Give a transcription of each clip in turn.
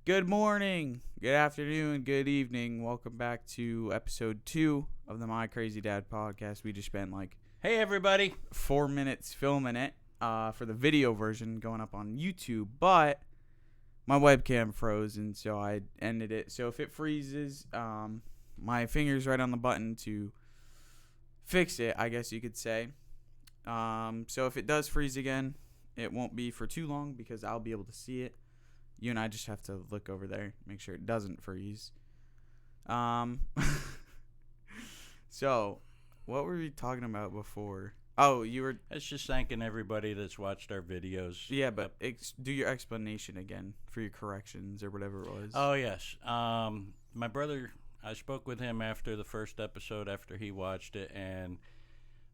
Good morning, good afternoon, good evening. Welcome back to episode 2 of the My Crazy Dad podcast. We just spent like Hey, everybody. 4 minutes filming it for the video version going up on YouTube, but my webcam froze, and so I ended it. So if it freezes, my finger's right on the button to fix it, I guess you could say. So if it does freeze again, it won't be for too long because I'll be able to see it. You and I just have to look over there, make sure it doesn't freeze. So, what were we talking about before? Oh, you were... It's just thanking everybody that's watched our videos. Yeah, but do your explanation again for your corrections or whatever it was. Oh, yes. My brother, I spoke with him after the first episode after he watched it, and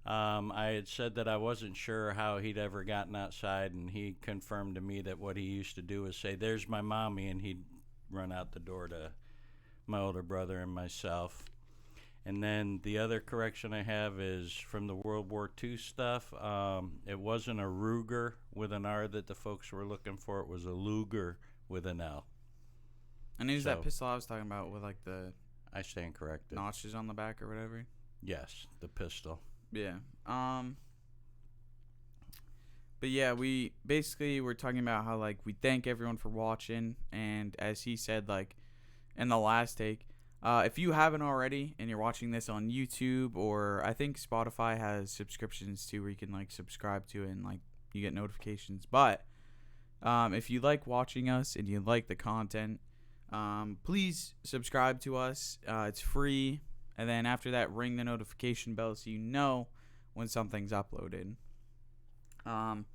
I had said that I wasn't sure how he'd ever gotten outside, and he confirmed to me that what he used to do was say, "There's my mommy," and he'd run out the door to my older brother and myself. And then the other correction I have is from the World War II stuff. It wasn't a Ruger with an R that the folks were looking for. It was a Luger with an L. And it was that pistol I was talking about with like the I stand corrected. notches on the back or whatever. Yes, the pistol. Yeah. But yeah, we basically were talking about how like we thank everyone for watching, and as he said like in the last take, if you haven't already and you're watching this on YouTube, or I think Spotify has subscriptions too where you can like subscribe to it and like you get notifications. But if you like watching us and you like the content, please subscribe to us. It's free. And then after that, ring the notification bell so you know when something's uploaded. And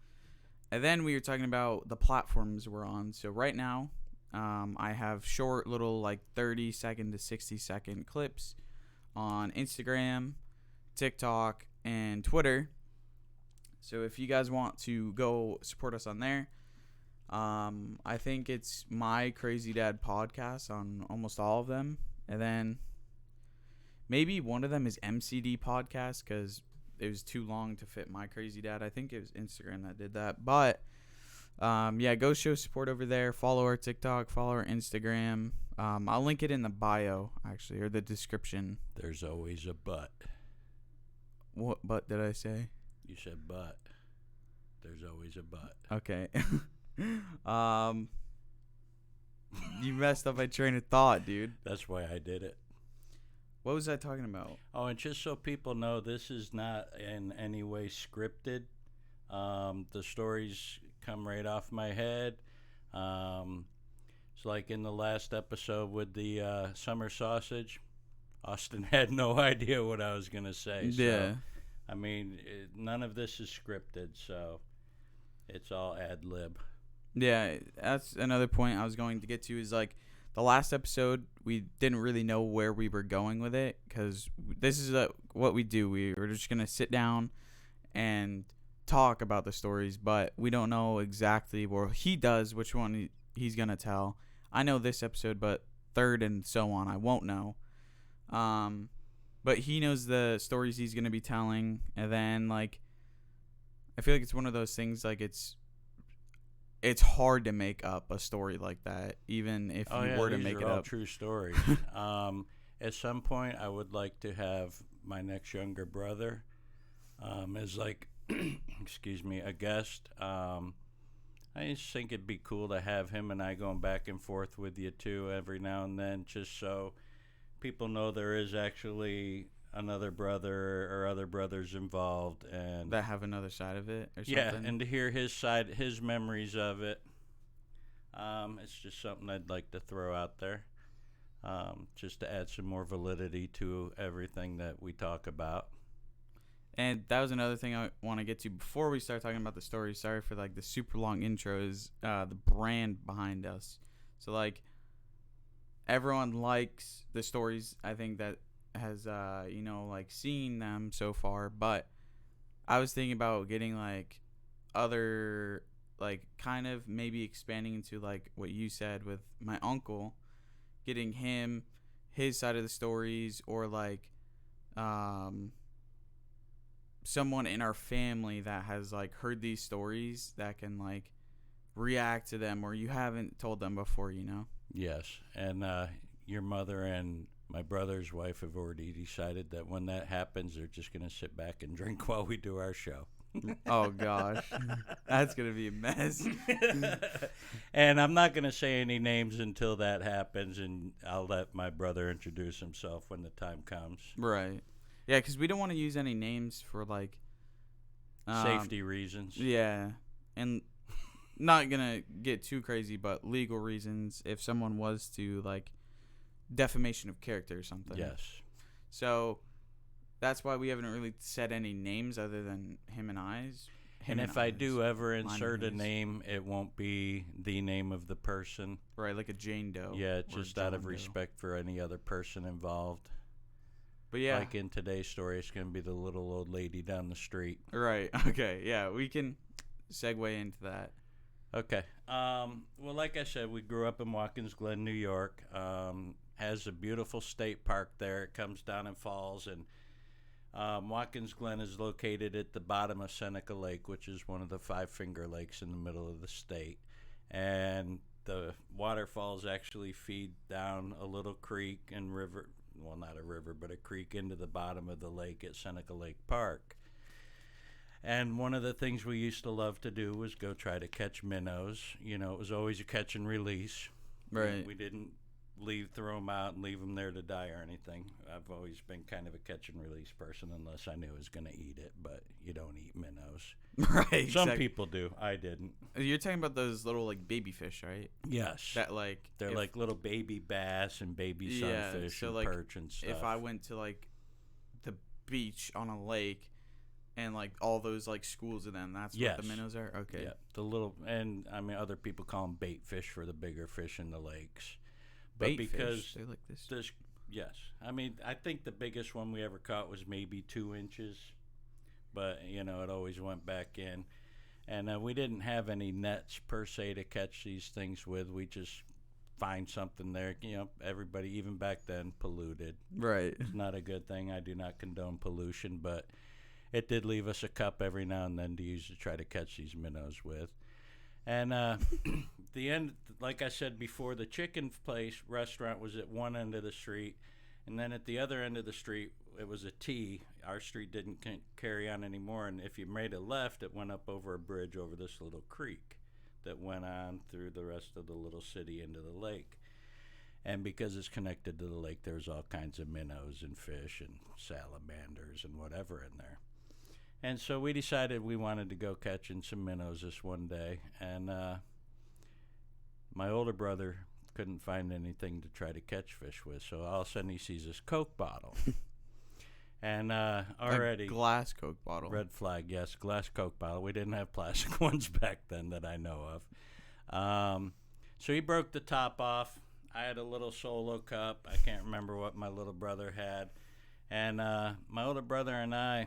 then we were talking about the platforms we're on. So right now, I have short little like 30-second to 60-second clips on Instagram, TikTok, and Twitter. So if you guys want to go support us on there, I think it's My Crazy Dad Podcast on almost all of them. And then maybe one of them is MCD Podcast because it was too long to fit My Crazy Dad. I think it was Instagram that did that. But, yeah, go show support over there. Follow our TikTok. Follow our Instagram. I'll link it in the bio, actually, or the description. There's always a but. What but did I say? You said but. There's always a but. Okay. You messed up my train of thought, dude. That's why I did it. What was I talking about? Oh, and just so people know, this is not in any way scripted. The stories come right off my head. It's like in the last episode with the summer sausage. Austin had no idea what I was going to say. So, Yeah. I mean, none of this is scripted, so it's all ad lib. Yeah, that's another point I was going to get to is like the last episode, we didn't really know where we were going with it because this is what we do. We were just going to sit down and talk about the stories, but we don't know exactly, well, he does, which one he's going to tell. I know this episode, but third and so on, I won't know. But he knows the stories he's going to be telling, and then, like, I feel like it's one of those things, like, it's hard to make up a story like that, even if you were to make it up. True stories. At some point, I would like to have my next younger brother as like, excuse me, a guest. I just think it'd be cool to have him and I going back and forth with you too every now and then, just so people know there is actually another brother or other brothers involved and that have another side of it or something. Yeah, and to hear his side, his memories of it. It's just something I'd like to throw out there, just to add some more validity to everything that we talk about. And that was another thing I want to get to before we start talking about the story. Sorry for like the super long intros. The brand behind us. So like everyone likes the stories. I think that has like seen them so far, but I was thinking about getting like other like kind of maybe expanding into like what you said with my uncle, getting him his side of the stories, or like someone in our family that has like heard these stories that can like react to them or you haven't told them before, you know? Yes, and your mother and my brother's wife have already decided that when that happens, they're just going to sit back and drink while we do our show. Oh, gosh. That's going to be a mess. And I'm not going to say any names until that happens, and I'll let my brother introduce himself when the time comes. Right. Yeah, because we don't want to use any names for, like... Safety reasons. Yeah. And not going to get too crazy, but legal reasons if someone was to, like, defamation of character or something. Yes. So... That's why we haven't really said any names other than him and I's. And if I do ever insert a name, it won't be the name of the person. Right, like a Jane Doe. Yeah, just out of respect for any other person involved. But yeah. Like in today's story, it's going to be the little old lady down the street. Right, okay, yeah, we can segue into that. Okay. Well, like I said, we grew up in Watkins Glen, New York. Has a beautiful state park there. It comes down and falls, and Watkins Glen is located at the bottom of Seneca Lake, which is one of the 5 finger lakes in the middle of the state. And the waterfalls actually feed down a little creek and river, well, not a river, but a creek into the bottom of the lake at Seneca Lake Park. And one of the things we used to love to do was go try to catch minnows. You know, it was always a catch and release. Right. We didn't throw them out and leave them there to die or anything. I've always been kind of a catch and release person unless I knew I was going to eat it, but you don't eat minnows. Right. Some people do. I didn't. You're talking about those little, like, baby fish, right? Yes. That, like... They're like little baby bass and baby sunfish and like, perch and stuff. If I went to, like, the beach on a lake and, like, all those, like, schools of them, that's what the minnows are? Okay. Yeah. The little... And, I mean, other people call them bait fish for the bigger fish in the lakes. But because fish, they like this. Yes. I mean, I think the biggest one we ever caught was maybe 2 inches. But, you know, it always went back in. And we didn't have any nets, per se, to catch these things with. We just find something there. You know, everybody, even back then, polluted. Right. It's not a good thing. I do not condone pollution. But it did leave us a cup every now and then to use to try to catch these minnows with. And the end, like I said before, the chicken place restaurant was at one end of the street, and then at the other end of the street, it was a T. Our street didn't carry on anymore, and if you made a left, it went up over a bridge over this little creek that went on through the rest of the little city into the lake. And because it's connected to the lake, there's all kinds of minnows and fish and salamanders and whatever in there. And so we decided we wanted to go catching some minnows this one day. And my older brother couldn't find anything to try to catch fish with. So all of a sudden he sees this Coke bottle. And already... A glass Coke bottle. Red flag, yes. Glass Coke bottle. We didn't have plastic ones back then that I know of. So he broke the top off. I had a little solo cup. I can't remember what my little brother had. And my older brother and I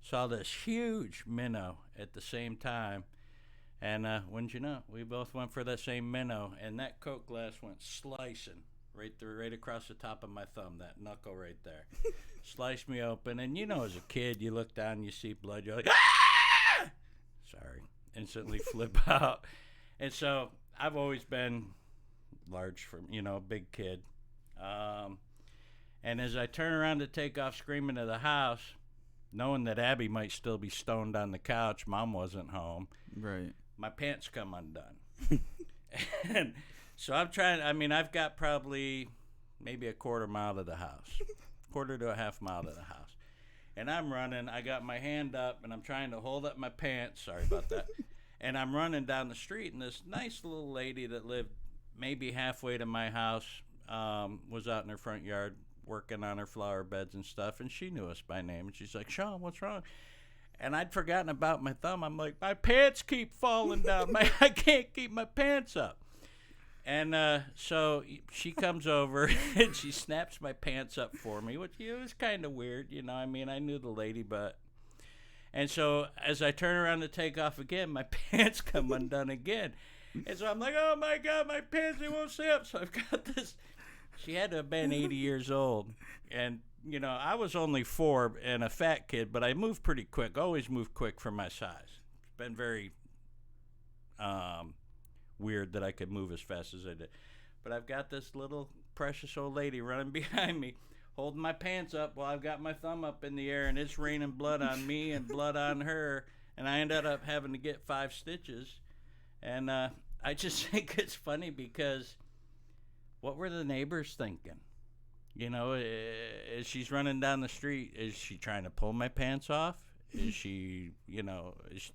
saw this huge minnow at the same time, and wouldn't you know, we both went for that same minnow, and that Coke glass went slicing right across the top of my thumb, that knuckle right there. Sliced me open, and you know, as a kid, you look down and you see blood, you're like, ah! Sorry. Instantly flip out. And so I've always been large, big kid. And as I turn around to take off screaming to the house, knowing that Abby might still be stoned on the couch, Mom wasn't home. Right. My pants come undone. And so I've got probably maybe a quarter mile to the house. Quarter to a half mile to the house. And I'm running. I got my hand up, and I'm trying to hold up my pants. Sorry about that. And I'm running down the street, and this nice little lady that lived maybe halfway to my house was out in her front yard working on her flower beds and stuff, and she knew us by name, and she's like, Sean, what's wrong? And I'd forgotten about my thumb. I'm like, my pants keep falling down. I can't keep my pants up. And so she comes over, and she snaps my pants up for me, which was kind of weird. I knew the lady, but... And so as I turn around to take off again, my pants come undone again. And so I'm like, oh, my God, my pants, they won't stay up. So I've got this... She had to have been 80 years old. And, I was only 4 and a fat kid, but I moved pretty quick. Always moved quick for my size. It's been very weird that I could move as fast as I did. But I've got this little precious old lady running behind me, holding my pants up while I've got my thumb up in the air, and it's raining blood on me and blood on her. And I ended up having to get 5 stitches. And I just think it's funny because what were the neighbors thinking? You know, as she's running down the street, is she trying to pull my pants off? Is she, you know, is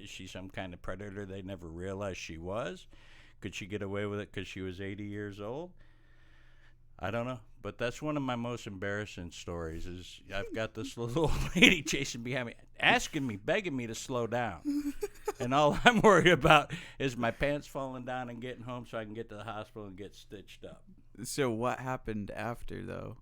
she some kind of predator they never realized she was? Could she get away with it because she was 80 years old? I don't know. But that's one of my most embarrassing stories is I've got this little old lady chasing behind me, asking me, begging me to slow down. And all I'm worried about is my pants falling down and getting home so I can get to the hospital and get stitched up. So what happened after, though?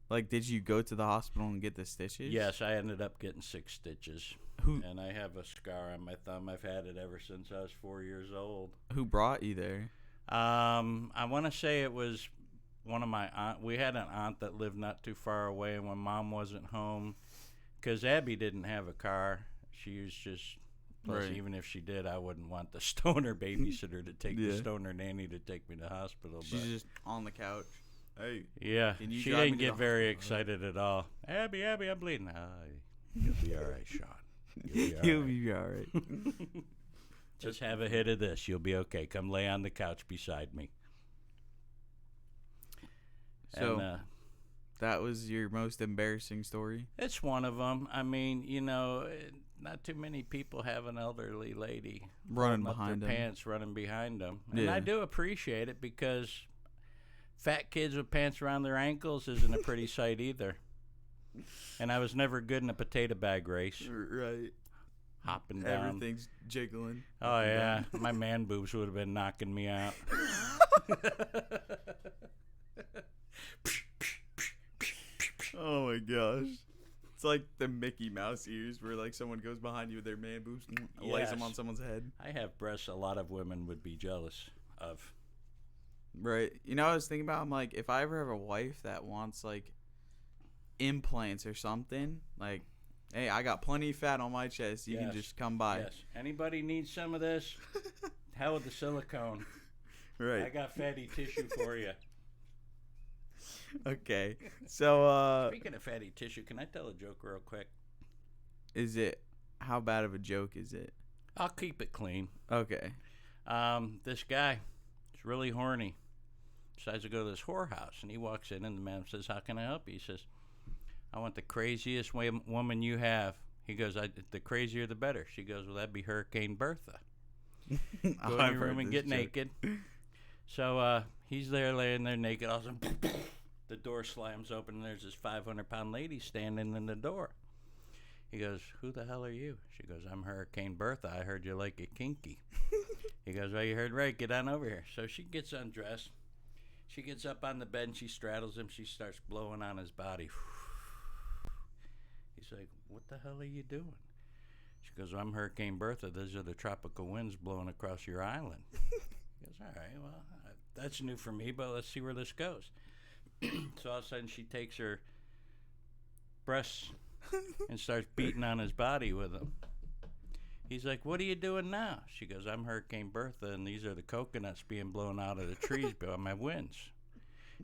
Like, did you go to the hospital and get the stitches? Yes, I ended up getting 6 stitches. And I have a scar on my thumb. I've had it ever since I was 4 years old. Who brought you there? I want to say it was one of my aunt. We had an aunt that lived not too far away, and when Mom wasn't home, because Abby didn't have a car, she was just. Plus, right. Even if she did, I wouldn't want the stoner babysitter to take the stoner nanny to take me to the hospital. She's just on the couch. Hey. Yeah, she didn't get very excited at all. Abby, I'm bleeding. You'll be all right, Sean. You'll be all right. Just have a hit of this. You'll be okay. Come lay on the couch beside me. So, and, that was your most embarrassing story? It's one of them. I mean, you know, not too many people have an elderly lady running behind their them. Pants running behind them. And I do appreciate it because fat kids with pants around their ankles isn't a pretty sight either. And I was never good in a potato bag race. Right. Hopping down. Everything's jiggling. Oh, yeah. My man boobs would have been knocking me out. Oh, my gosh. It's like the Mickey Mouse ears where, like, someone goes behind you with their man boobs and lays them on someone's head. I have breasts a lot of women would be jealous of. Right. You know, I was thinking about, I'm like, if I ever have a wife that wants, like, implants or something, like, hey, I got plenty of fat on my chest. You can just come by. Yes. Anybody needs some of this? Hell with the silicone. Right. I got fatty tissue for you. Okay. So, speaking of fatty tissue, can I tell a joke real quick? How bad of a joke is it? I'll keep it clean. Okay. This guy is really horny. Decides to go to this whorehouse, and he walks in, and the man says, "How can I help you?" He says, "I want the craziest woman you have." He goes, "The crazier the better." She goes, "Well, that'd be Hurricane Bertha." Go in your room and get naked. So he's there laying there naked. All of a sudden, the door slams open, and there's this 500-pound lady standing in the door. He goes, "Who the hell are you?" She goes, "I'm Hurricane Bertha. I heard you like it kinky." He goes, "Well, you heard right. Get on over here." So she gets undressed. She gets up on the bed, and she straddles him. She starts blowing on his body. He's like, "What the hell are you doing?" She goes, "I'm Hurricane Bertha. Those are the tropical winds blowing across your island." He goes, "All right, well, that's new for me, but let's see where this goes." So all of a sudden, she takes her breasts and starts beating on his body with them. He's like, "What are you doing now?" She goes, "I'm Hurricane Bertha, and these are the coconuts being blown out of the trees by my winds."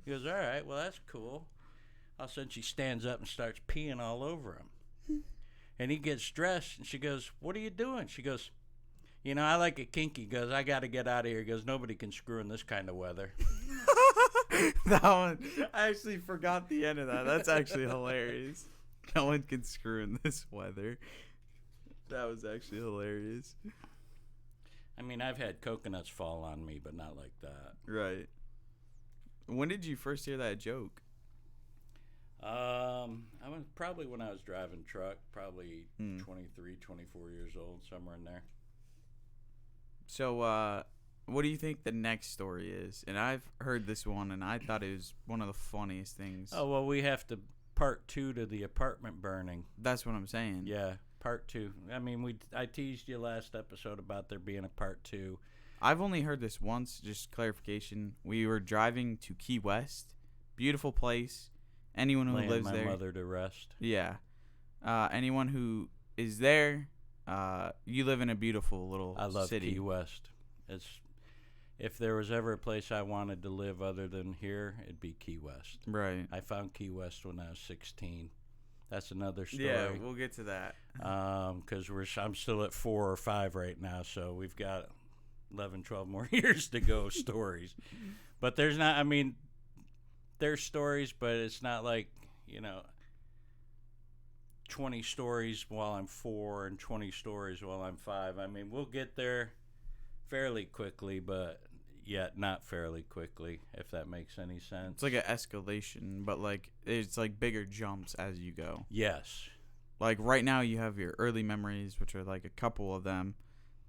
He goes, "All right, well, that's cool." All of a sudden, she stands up and starts peeing all over him. And he gets dressed, and she goes, "What are you doing?" She goes, "You know, I like it kinky." He goes, "I got to get out of here." He goes, "Nobody can screw in this kind of weather." That one, I actually forgot the end of that. That's actually hilarious. No one can screw in this weather. That was actually hilarious. I mean, I've had coconuts fall on me, but not like that. Right. When did you first hear that joke? I was probably when I was driving truck, probably 23, 24 years old, somewhere in there. So, what do you think the next story is? And I've heard this one, and I thought it was one of the funniest things. Oh, well, we have to part 2 to the apartment burning. That's what I'm saying. Yeah, part 2. I mean, I teased you last episode about there being a part 2. I've only heard this once, just clarification. We were driving to Key West. Beautiful place. Anyone who lives there. My mother to rest. Yeah. Anyone who is there, you live in a beautiful little city. I love Key West. It's if there was ever a place I wanted to live other than here, it'd be Key West. Right. I found Key West when I was 16. That's another story. Yeah, we'll get to that. Because I'm still at 4 or 5 right now, so we've got 11, 12 more years to go. Stories, but there's not. I mean, there's stories, but it's not like 20 stories while I'm 4 and 20 stories while I'm 5. I mean, we'll get there fairly quickly, but yet not fairly quickly, if that makes any sense. It's like an escalation, but like it's like bigger jumps as you go. Yes. Like right now you have your early memories, which are like a couple of them,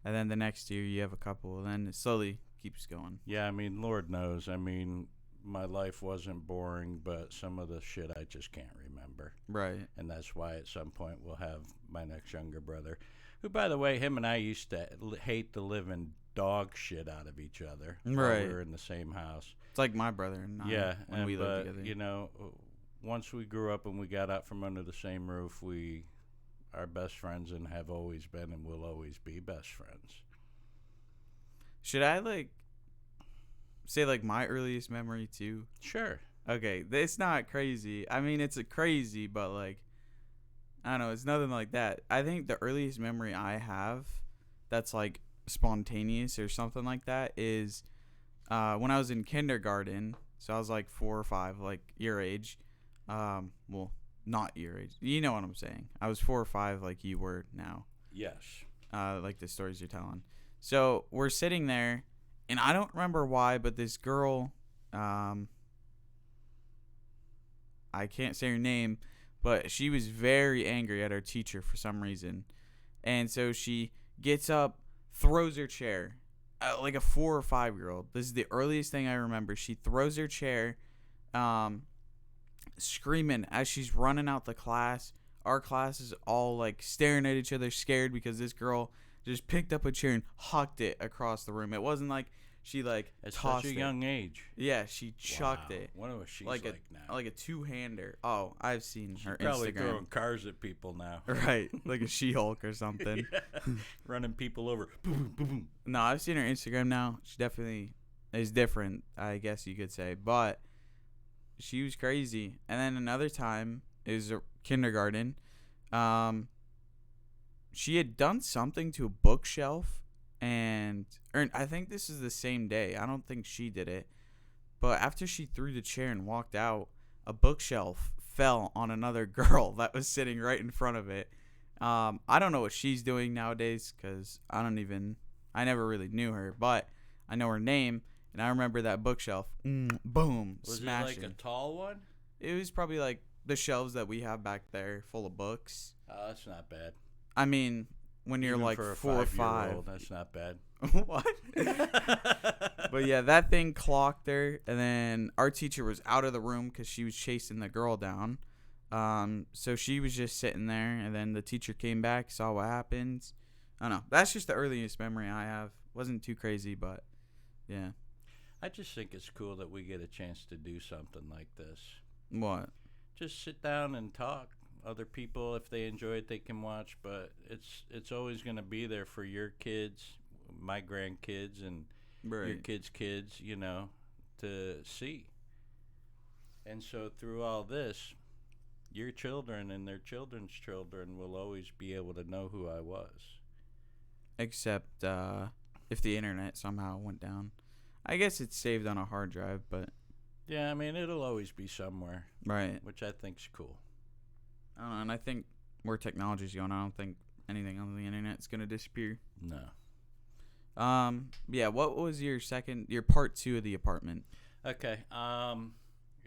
and then the next year you have a couple, and then it slowly keeps going. Yeah, I mean, Lord knows. I mean, my life wasn't boring, but some of the shit I just can't remember. Right. And that's why at some point we'll have my next younger brother, who, by the way, him and I used to hate the living dog shit out of each other while Right. we were in the same house. It's like my brother and I when we lived together. Once we grew up and we got out from under the same roof, we are best friends and have always been and will always be best friends. Should I like say like my earliest memory too? Sure. Okay, it's not crazy. I mean, it's a crazy, but like I don't know, it's nothing like that. I think the earliest memory I have that's like spontaneous or something like that is when I was in kindergarten. So I was like 4 or 5, like your age. Well, not your age. You know what I'm saying. I was 4 or 5, like you were now. Yes. Like the stories you're telling. So we're sitting there, and I don't remember why, but this girl, I can't say her name, but she was very angry at our teacher for some reason. And so she gets up, throws her chair, like a 4 or 5-year-old. This is the earliest thing I remember. She throws her chair, screaming as she's running out the class. Our class is all like staring at each other, scared because this girl just picked up a chair and hucked it across the room. It wasn't like she like tossed such a it. young age. Yeah, she chucked it. Wonder what she's like now. Like a 2-hander. Oh, I've seen her probably Instagram. Throwing cars at people now. Right, like a She-Hulk or something. Yeah. Running people over. Boom, boom, boom. No, I've seen her Instagram now. She definitely is different, I guess you could say. But she was crazy. And then another time, it was a kindergarten. She had done something to a bookshelf, or I think this is the same day. I don't think she did it. But after she threw the chair and walked out, a bookshelf fell on another girl that was sitting right in front of it. I don't know what she's doing nowadays because I never really knew her, but I know her name, and I remember that bookshelf. Boom, Was smashing. it like a tall one? It was probably like the shelves that we have back there full of books. Oh, that's not bad. I mean, when you're Even like for a 4 or 5. 5-year-old, that's not bad. What? But yeah, that thing clocked her, and then our teacher was out of the room because she was chasing the girl down. So she was just sitting there, and then the teacher came back, saw what happened. I don't know. That's just the earliest memory I have. Wasn't too crazy, but yeah. I just think it's cool that we get a chance to do something like this. What? Just sit down and talk. Other people, if they enjoy it, they can watch, but it's always going to be there for your kids, my grandkids, and Right. your kids' kids, to see. And so through all this, your children and their children's children will always be able to know who I was. Except if the internet somehow went down. I guess it's saved on a hard drive, but Yeah, I mean, it'll always be somewhere, right. which I think's cool. I don't know, and I think where technology's going, I don't think anything on the internet's gonna disappear. No. Yeah. What was your part 2 of the apartment? Okay.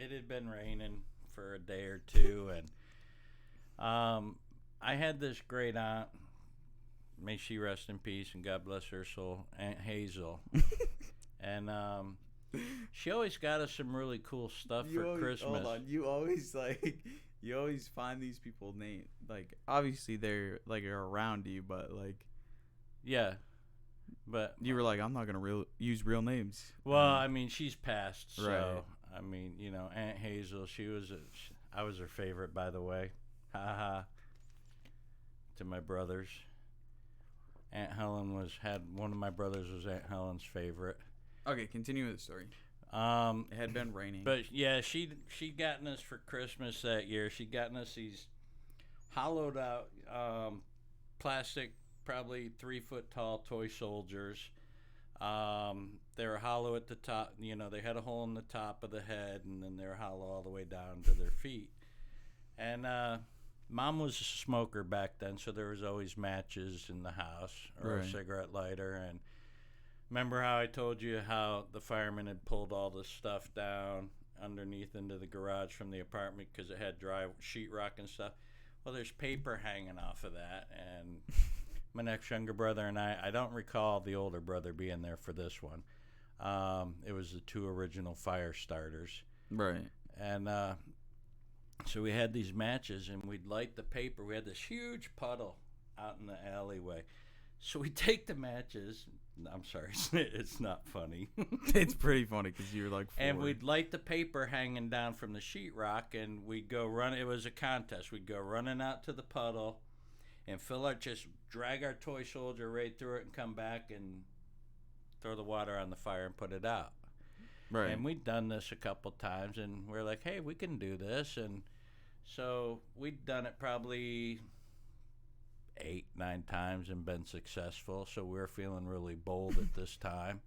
It had been raining for a day or two, and I had this great aunt. May she rest in peace, and God bless her soul, Aunt Hazel. And she always got us some really cool stuff for Christmas. Hold on. You always find these people name like obviously they're like are around you, but like Yeah, but you were like, I'm not gonna use real names. well, I mean, she's passed, so Right. I mean, Aunt Hazel. I was her favorite, by the way. Ha ha. To my brothers. Aunt Helen had one of my brothers was Aunt Helen's favorite. Okay, continue with the story. It had been raining. But yeah, she'd gotten us for Christmas that year. She'd gotten us these hollowed out plastic, probably 3 foot tall toy soldiers. They were hollow at the top. You know, they had a hole in the top of the head, and then they were hollow all the way down to their feet. And Mom was a smoker back then, so there was always matches in the house or Right. a cigarette lighter. And remember how I told you how the firemen had pulled all the stuff down underneath into the garage from the apartment because it had dry sheetrock and stuff? Well, there's paper hanging off of that, and my next younger brother and I don't recall the older brother being there for this one. It was the 2 original fire starters. Right. And so we had these matches, and we'd light the paper. We had this huge puddle out in the alleyway. So we take the matches. I'm sorry, it's not funny. It's pretty funny because you were like 4. And we'd light the paper hanging down from the sheetrock, and we'd go run. It was a contest. We'd go running out to the puddle and just drag our toy soldier right through it and come back and throw the water on the fire and put it out. Right. And we'd done this a couple times, and we're like, hey, we can do this. And so we'd done it probably 8-9 times and been successful. So we were feeling really bold at this time.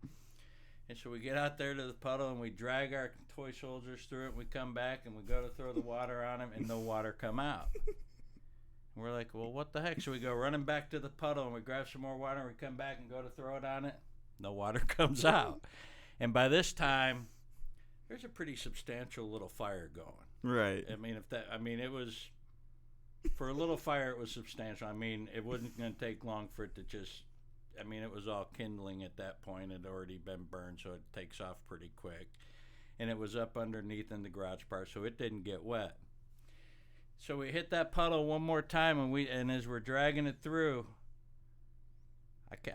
And so we get out there to the puddle, and we drag our toy soldiers through it, and we come back, and we go to throw the water on them, and no water come out. And we're like, well, what the heck? So we go running back to the puddle, and we grab some more water, and we come back and go to throw it on it. No water comes out. And by this time, there's a pretty substantial little fire going. Right. It was, for a little fire, it was substantial. I mean, it wasn't going to take long for it to just, it was all kindling at that point. It had already been burned, so it takes off pretty quick. And it was up underneath in the garage part, so it didn't get wet. So we hit that puddle one more time, and as we're dragging it through,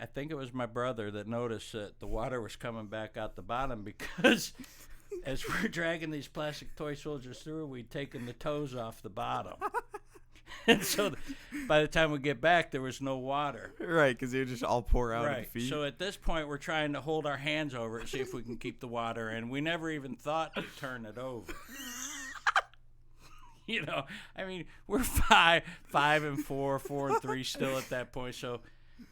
I think it was my brother that noticed that the water was coming back out the bottom because as we're dragging these plastic toy soldiers through, we'd taken the toes off the bottom. And so by the time we get back, there was no water. Right, because they would just all pour out Right. at the feet. So at this point, we're trying to hold our hands over it, see if we can keep the water in. We never even thought to turn it over. We're 5 and 4 and 3 still at that point. So,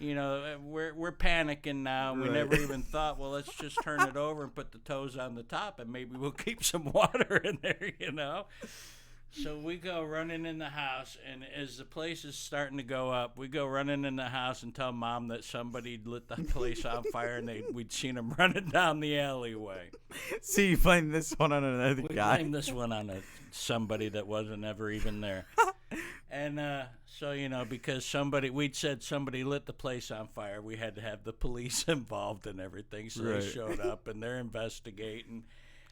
we're panicking now. We Right. never even thought, well, let's just turn it over and put the toes on the top, and maybe we'll keep some water in there, So we go running in the house, and as the place is starting to go up, we go running in the house and tell Mom that somebody lit the place on fire, and we'd seen them running down the alleyway. See, you blame this one on another We guy. blamed this one on somebody that wasn't ever even there. And so, because we'd said somebody lit the place on fire, we had to have the police involved and everything. So Right. they showed up, and they're investigating.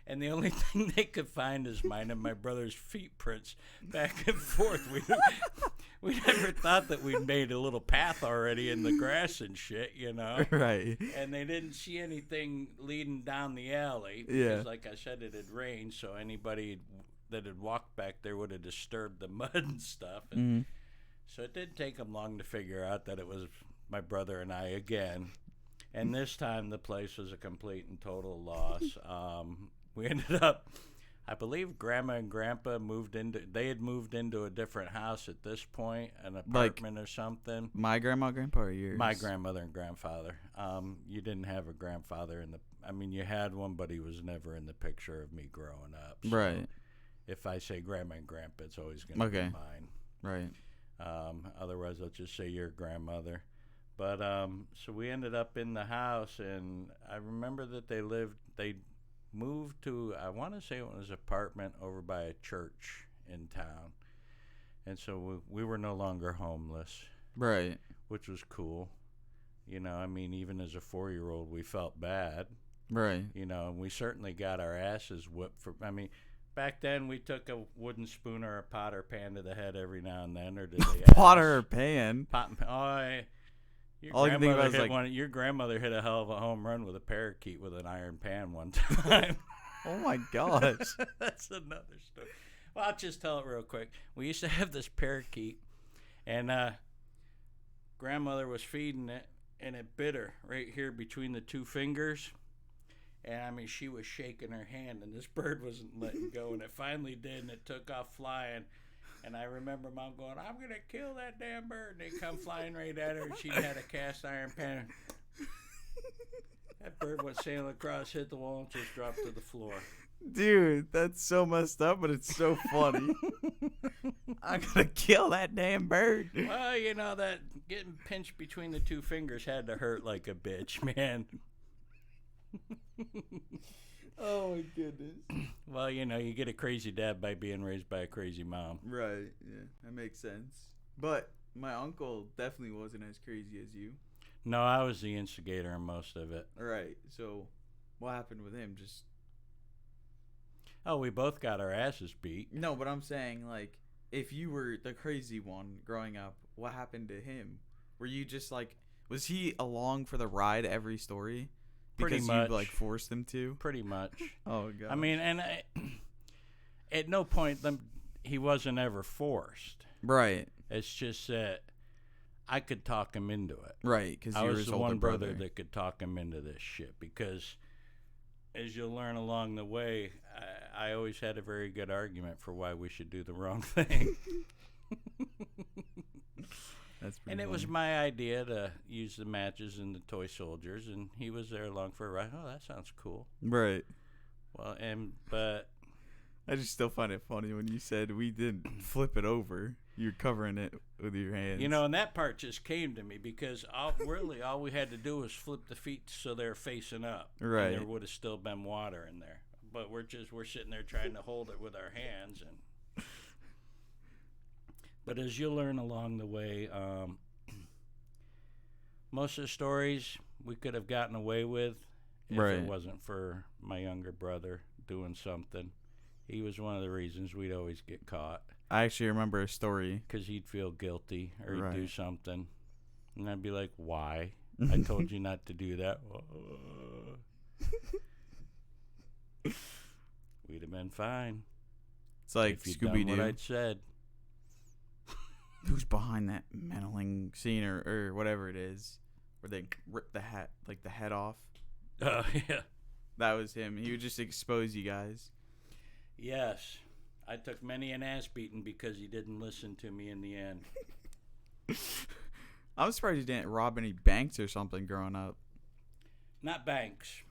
And the only thing they could find is mine and my brother's feet prints back and forth. We never thought that we'd made a little path already in the grass and shit, Right. And they didn't see anything leading down the alley because, Yeah. like I said, it had rained, so anybody that had walked back there would have disturbed the mud and stuff. And so it didn't take them long to figure out that it was my brother and I again. And this time the place was a complete and total loss. We ended up, I believe Grandma and Grandpa had moved into a different house at this point, an apartment or something. My grandma, grandpa, or yours? My grandmother and grandfather. You didn't have a grandfather you had one, but he was never in the picture of me growing up. So Right. if I say grandma and grandpa, it's always going to be mine. Right. Otherwise, I'll just say your grandmother. But so we ended up in the house, and I remember that they moved to, I want to say it was an apartment over by a church in town. And so we were no longer homeless. Right. Which was cool. Even as a 4-year-old, we felt bad. Right. And we certainly got our asses whipped back then we took a wooden spoon or a pot or pan to the head every now and then, or did they Pot or pan? Pot and pan. All I can think about is your grandmother hit a hell of a home run with a parakeet with an iron pan one time. Oh my gosh. That's another story. Well, I'll just tell it real quick. We used to have this parakeet, and grandmother was feeding it, and it bit her right here between the two fingers. And I mean, she was shaking her hand, and this bird wasn't letting go, and it finally did, and it took off flying. And I remember Mom going, "I'm gonna kill that damn bird." And they come flying right at her, and she had a cast iron pan. That bird went sailing across, hit the wall, and just dropped to the floor. Dude, that's so messed up, but it's so funny. I'm gonna kill that damn bird. Well, you know, that getting pinched between the two fingers had to hurt like a bitch, man. Oh my goodness. Well, you know, you get a crazy dad by being raised by a crazy mom. Right, yeah, that makes sense. But my uncle definitely wasn't as crazy as you. No, I was the instigator in most of it. Right, so what happened with him? Just Oh, we both got our asses beat. no, but I'm saying, like, if you were the crazy one growing up, what happened to him? Were you just like, was he along for the ride every story? Pretty Because much. you like forced him to? Pretty much. Oh god. I mean, and at no point he wasn't ever forced. right, It's just that I could talk him into it. right, because I you were was his the older one brother brother. that could talk him into this shit because, as you'll learn along the way, I always had a very good argument for why we should do the wrong thing. That's pretty And it was funny. my idea to use the matches and the toy soldiers, and he was there along for a ride. Oh, that sounds cool. Right. Well, but I just still find it funny when you said we didn't flip it over. You're covering it with your hands. you know, and that part just came to me because all we had to do was flip the feet so they're facing up, Right. And there would have still been water in there. But we're sitting there trying to hold it with our hands, and but as you'll learn along the way, most of the stories we could have gotten away with if Right. it wasn't for my younger brother doing something. He was one of the reasons we'd always get caught I actually remember a story. because he'd feel guilty or he'd do Right. something, and I'd be like, "Why? I told you not to do that." We'd have been fine It's like if you'd Scooby done what Doo. I'd said. Who's behind that meddling scene or whatever it is, where they rip the head off? Oh yeah. That was him. He would just expose you guys. Yes, I took many an ass beating because he didn't listen to me in the end. I'm surprised you didn't rob any banks or something growing up. Not banks.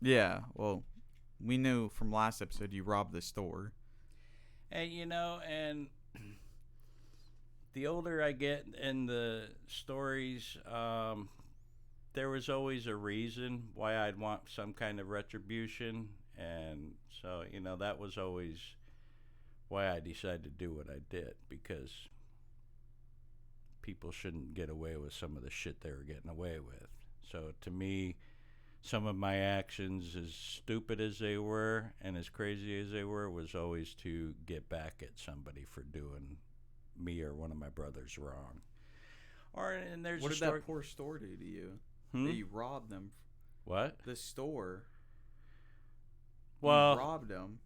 Yeah, well, we knew from last episode you robbed the store. And you know, and the older I get in the stories, there was always a reason why I'd want some kind of retribution, and so you know that was always why I decided to do what I did, because people shouldn't get away with some of the shit they were getting away with. So to me, some of my actions, as stupid as they were and as crazy as they were, was always to get back at somebody for doing me or one of my brothers wrong. Or and there's What a did story. that poor store do to you? Hmm? That you robbed them. What? The store. Well, you robbed them.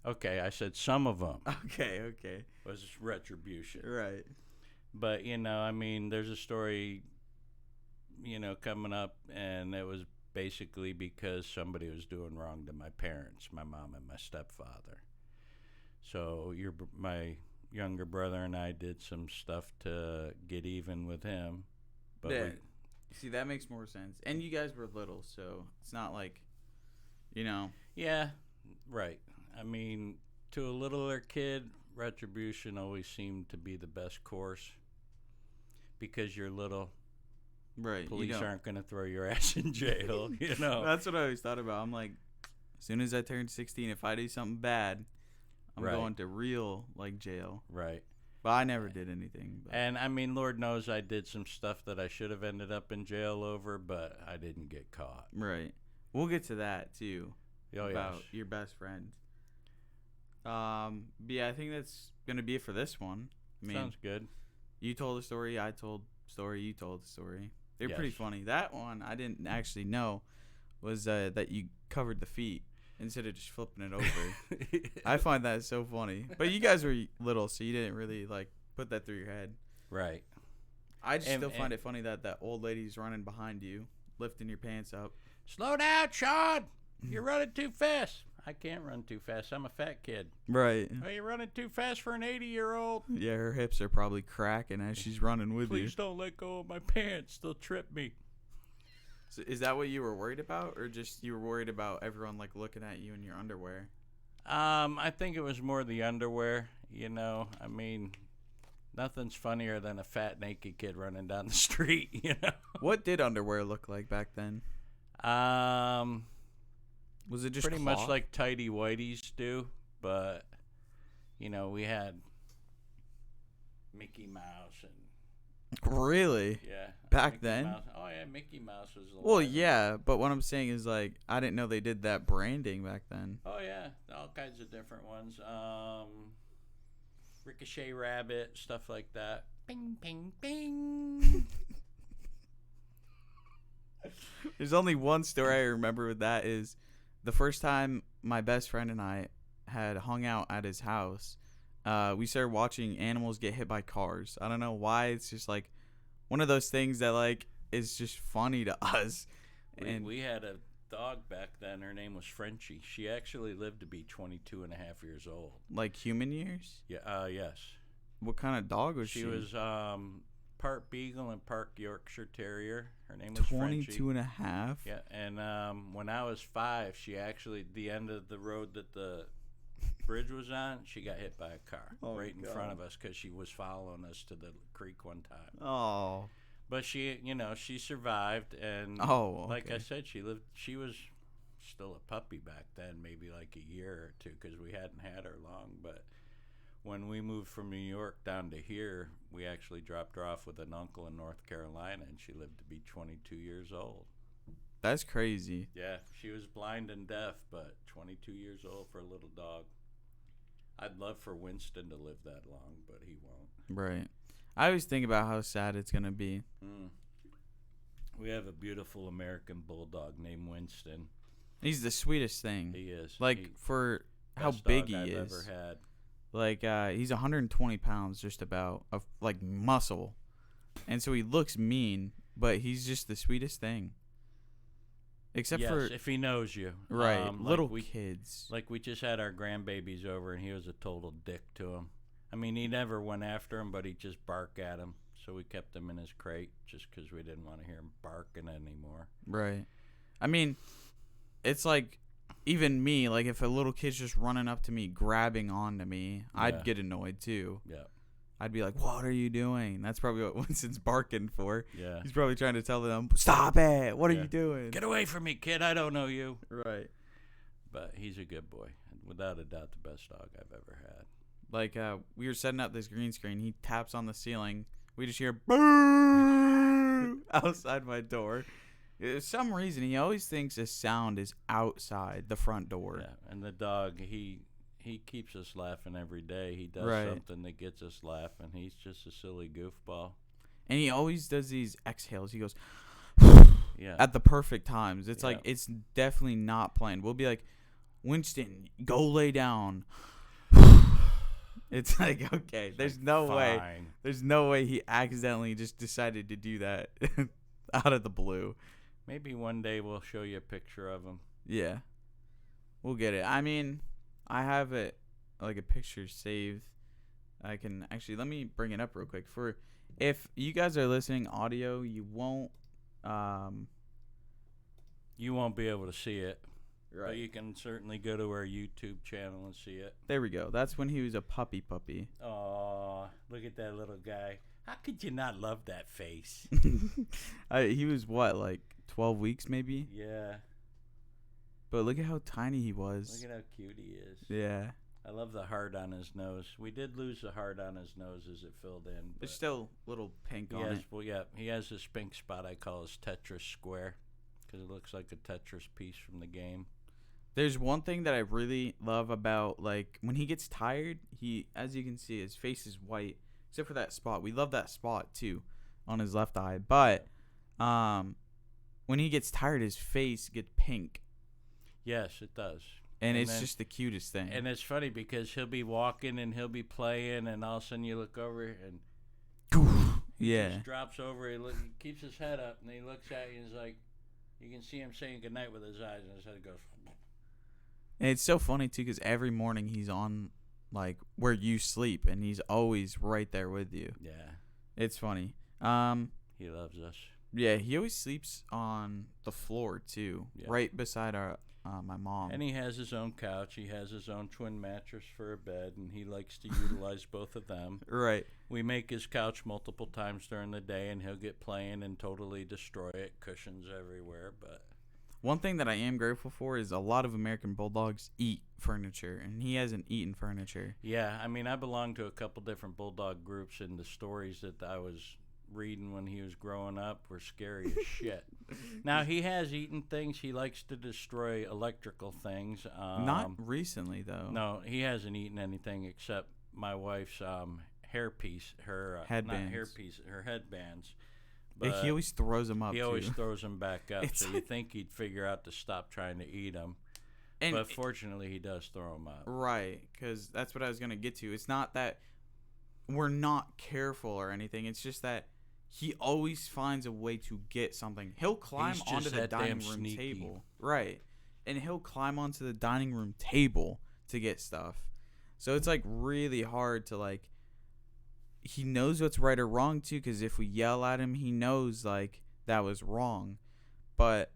okay, I said some of them Okay. was retribution. Right. But, you know, I mean, there's a story, you know, coming up, and it was basically because somebody was doing wrong to my parents, my mom and my stepfather. So my younger brother and I did some stuff to get even with him. But Yeah. See, that makes more sense. And you guys were little, so it's not like, you know. yeah, right. I mean, to a littler kid, retribution always seemed to be the best course because you're little. Right. Police aren't going to throw your ass in jail, you know. That's what I always thought about. I'm like, as soon as I turn 16, if I do something bad, I'm Right. going to real, like, jail. Right. But I never did anything. But. And, I mean, Lord knows I did some stuff that I should have ended up in jail over, but I didn't get caught. Right. We'll get to that, too, Oh, about yes. your best friend. But yeah, I think that's going to be it for this one. I mean, Sounds good. you told a story, I told a story, you told a story. They're pretty Yes. funny. That one I didn't actually know was that you covered the feet instead of just flipping it over. I find that so funny. But you guys were little, so you didn't really like put that through your head. Right. I just still find and it funny that that old lady's running behind you, lifting your pants up. slow down, Sean. You're running too fast. I can't run too fast. I'm a fat kid. Right. Are you running too fast for an 80-year-old? Yeah, her hips are probably cracking as she's running with you. Please don't let go of my pants. They'll trip me. So is that what you were worried about, or just you were worried about everyone like looking at you in your underwear? I think it was more the underwear. I mean, nothing's funnier than a fat naked kid running down the street. What did underwear look like back then? Was it just Pretty cloth? much like tidy whities do, but we had Mickey Mouse and Really? yeah. Back Mickey then? Mouse. Oh yeah, Mickey Mouse was. Well, alive. yeah, but what I'm saying is like I didn't know they did that branding back then. Oh yeah, all kinds of different ones. Ricochet Rabbit, stuff like that. Bing, bing, bing. There's only one story I remember with that is the first time my best friend and I had hung out at his house. We started watching animals get hit by cars. I don't know why. It's just like one of those things that like is just funny to us. And We had a dog back then. Her name was Frenchie. She actually lived to be 22 and a half years old. like human years. Yeah. Yes. What kind of dog was she? She was part Beagle and part Yorkshire Terrier. Her name was 22 Frenchie. and a half. Yeah, and when I was 5, she actually, the end of the road that the bridge was on, she got hit by a car right in front of us because she was following us to the creek one time. Oh. But she survived, and like I said, she was still a puppy back then, maybe like a year or two because we hadn't had her long. But when we moved from New York down to here, we actually dropped her off with an uncle in North Carolina, and she lived to be 22 years old. That's crazy. Yeah, she was blind and deaf, but 22 years old for a little dog. I'd love for Winston to live that long, but he won't. Right. I always think about how sad it's going to be. We have a beautiful American bulldog named Winston. He's the sweetest thing. He is. For how Best big dog he I've is. ever had. Like, he's 120 pounds just about of like muscle. And so he looks mean, but he's just the sweetest thing. Except for if he knows you. right, little like kids. Like we just had our grandbabies over, and he was a total dick to him. I mean, he never went after him, but he'd just bark at him. So we kept him in his crate just because we didn't want to hear him barking anymore. Right. I mean, it's like even me, like if a little kid's just running up to me, grabbing onto me, I'd get annoyed too. Yeah. I'd be like, "What are you doing?" That's probably what Winston's barking for. Yeah. He's probably trying to tell them, "Stop it! What are you doing? Get away from me, kid! I don't know you." Right. But he's a good boy, without a doubt, the best dog I've ever had. Like we were setting up this green screen. He taps on the ceiling. We just hear boo outside my door. For some reason, he always thinks the sound is outside the front door. Yeah, and the dog, he keeps us laughing every day. He does something that gets us laughing. He's just a silly goofball. And he always does these exhales. He goes, yeah, at the perfect times. It's like it's definitely not planned. We'll be like, Winston, go lay down. It's like, okay, there's no way. There's no way he accidentally just decided to do that out of the blue. Maybe one day we'll show you a picture of him. Yeah. We'll get it. I mean, I have it, like a picture saved. I can actually, let me bring it up real quick. For if you guys are listening audio, you won't be able to see it. Right. But you can certainly go to our YouTube channel and see it. There we go. That's when he was a puppy. Oh, look at that little guy. How could you not love that face? He was what, like 12 weeks maybe? Yeah. But look at how tiny he was. Look at how cute he is. Yeah. I love the heart on his nose. We did lose the heart on his nose as it filled in. There's still little pink on it. Well, yeah, he has this pink spot I call his Tetris square because it looks like a Tetris piece from the game. There's one thing that I really love about, like, when he gets tired, he, as you can see, his face is white, except for that spot. We love that spot, too, on his left eye. But when he gets tired, his face gets pink. Yes, it does. And it's just the cutest thing. And it's funny because he'll be walking and he'll be playing, and all of a sudden you look over and Yeah. Just drops over. He keeps his head up, and he looks at you, and he's like, you can see him saying goodnight with his eyes, and his head goes. And it's so funny too, because every morning he's on like where you sleep, and he's always right there with you. Yeah. It's funny. He loves us. Yeah, he always sleeps on the floor too, Yeah. right beside our my mom. And he has his own couch. He has his own twin mattress for a bed, and he likes to utilize both of them. Right. We make his couch multiple times during the day, and he'll get playing and totally destroy it. Cushions everywhere, but One thing that I am grateful for is a lot of American Bulldogs eat furniture, and he hasn't eaten furniture. yeah, I mean, I belong to a couple different bulldog groups, and the stories that I was reading when he was growing up were scary as shit. Now, he has eaten things. He likes to destroy electrical things. Not recently, though. No, he hasn't eaten anything except my wife's hairpiece, her Headbands. not hairpiece, her headbands. He always throws them up, He too. always throws them back up, It's so you think he'd figure out to stop trying to eat them. And But fortunately, he does throw them up. right, because that's what I was going to get to. It's not that we're not careful or anything. It's just that he always finds a way to get something. He'll climb He's just onto the that dining damn room sneaky. table. Right. And he'll climb onto the dining room table to get stuff. So it's like really hard to like, he knows what's right or wrong too, because if we yell at him, he knows like that was wrong. But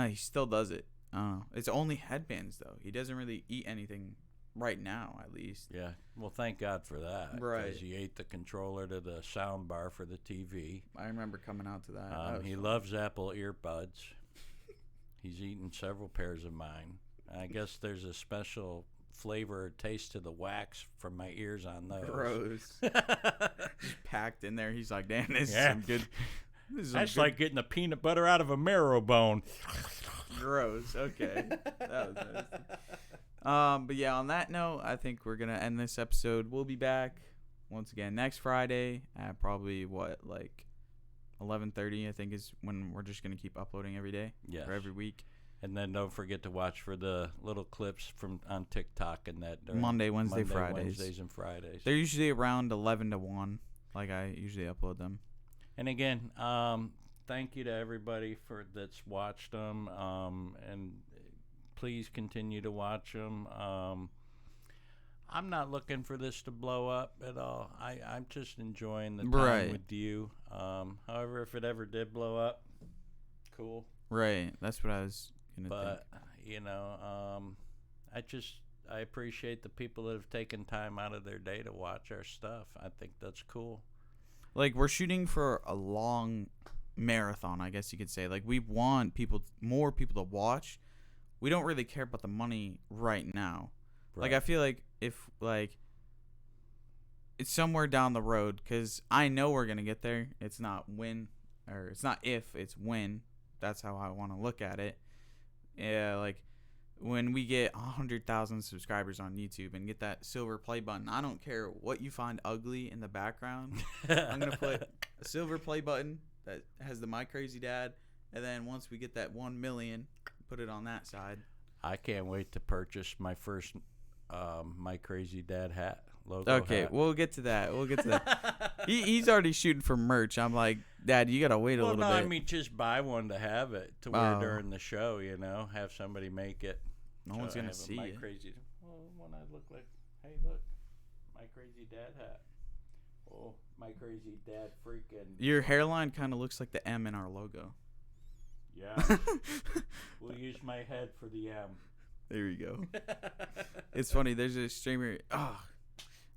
he still does it. I don't know. It's only headbands though. He doesn't really eat anything right now, at least. Yeah, well, thank God for that. Right. Because he ate the controller to the sound bar for the TV. I remember coming out to that. That was He fun. loves Apple earbuds. He's eaten several pairs of mine. I guess there's a special flavor or taste to the wax from my ears on those. Gross. Just packed in there. He's like, damn, this is some good. This is some That's good- like getting the peanut butter out of a marrow bone. gross. Okay. That was nasty. But yeah, on that note, I think we're gonna end this episode. We'll be back once again next Friday at probably like 11:30. I think is when we're just gonna keep uploading every day Yes. or every week. And then don't forget to watch for the little clips from on TikTok and that during Monday, Wednesday, Fridays. Wednesdays and Fridays. They're usually around 11 to 1. Like I usually upload them. And again, thank you to everybody that's watched them, and please continue to watch them. I'm not looking for this to blow up at all. I'm just enjoying the time Right. with you. However, if it ever did blow up, cool. Right. That's what I was gonna But think. you know, I appreciate the people that have taken time out of their day to watch our stuff. I think that's cool. Like we're shooting for a long marathon, I guess you could say. Like we want more people to watch. We don't really care about the money right now. Like I feel like if like it's somewhere down the road, because I know we're gonna get there. It's not when, or it's not if, it's when. That's how I want to look at it. Yeah, like when we get 100,000 subscribers on YouTube and get that silver play button, I don't care what you find ugly in the background. I'm gonna put a silver play button that has the My Crazy Dad, and then once we get that 1 million, put it on that side. I can't wait to purchase my first My Crazy Dad hat logo. Okay, hat. we'll get to that. He's already shooting for merch. I'm like, Dad, you gotta wait a Well, little no, bit. I mean just buy one to have it to wear Oh. during the show. You know, have somebody make it. No So one's I gonna have a see My it. Crazy. Well, one I look like. Hey, look, My Crazy Dad hat. Oh, My Crazy Dad freaking. Your hairline kind of looks like the M in our logo. Yeah. We'll use my head for the M. There you go. It's funny. There's a streamer. Oh,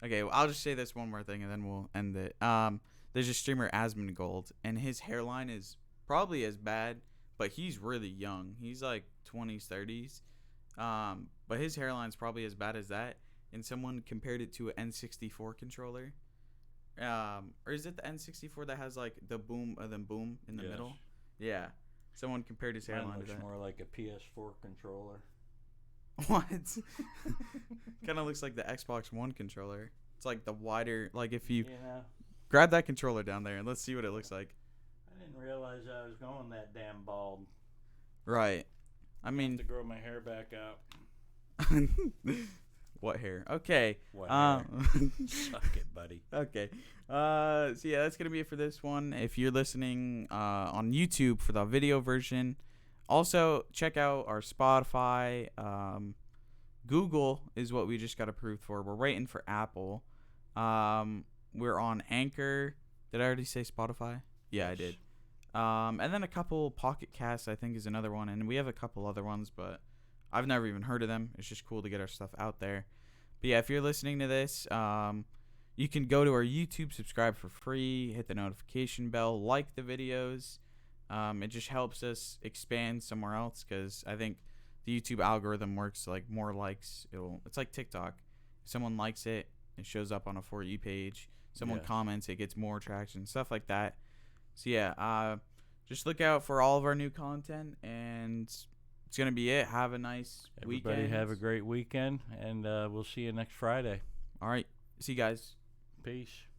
okay. Well, I'll just say this one more thing, and then we'll end it. There's a streamer, Asmongold, and his hairline is probably as bad, but he's really young. He's like 20s, 30s. But his hairline's probably as bad as that. And someone compared it to an N64 controller. Or is it the N64 that has like the boom in the Yes. middle? Yeah. Someone compared his Mine hairline looks to that. more like a PS4 controller. What? Kind of looks like the Xbox One controller. It's like the wider, like if you You know, grab that controller down there and let's see what it looks like. I didn't realize I was going that damn bald. Right. I I have mean, to grow my hair back out. What hair? Okay. What Suck it, buddy. Okay. So yeah, that's gonna be it for this one. If you're listening on YouTube for the video version, also check out our Spotify. Google is what we just got approved for. We're waiting for Apple. We're on Anchor. Did I already say Spotify? Yeah, I did. And then a couple Pocket Casts, I think, is another one, and we have a couple other ones, but I've never even heard of them. It's just cool to get our stuff out there. But yeah, if you're listening to this, you can go to our YouTube, subscribe for free, hit the notification bell, like the videos. It just helps us expand somewhere else, because I think the YouTube algorithm works like more likes. It's like TikTok. If someone likes it, it shows up on a For You page. Someone comments, it gets more traction, stuff like that. So yeah, just look out for all of our new content, and it's gonna be it. Have a nice weekend. Everybody have a great weekend, and we'll see you next Friday. All right, see you guys. Peace.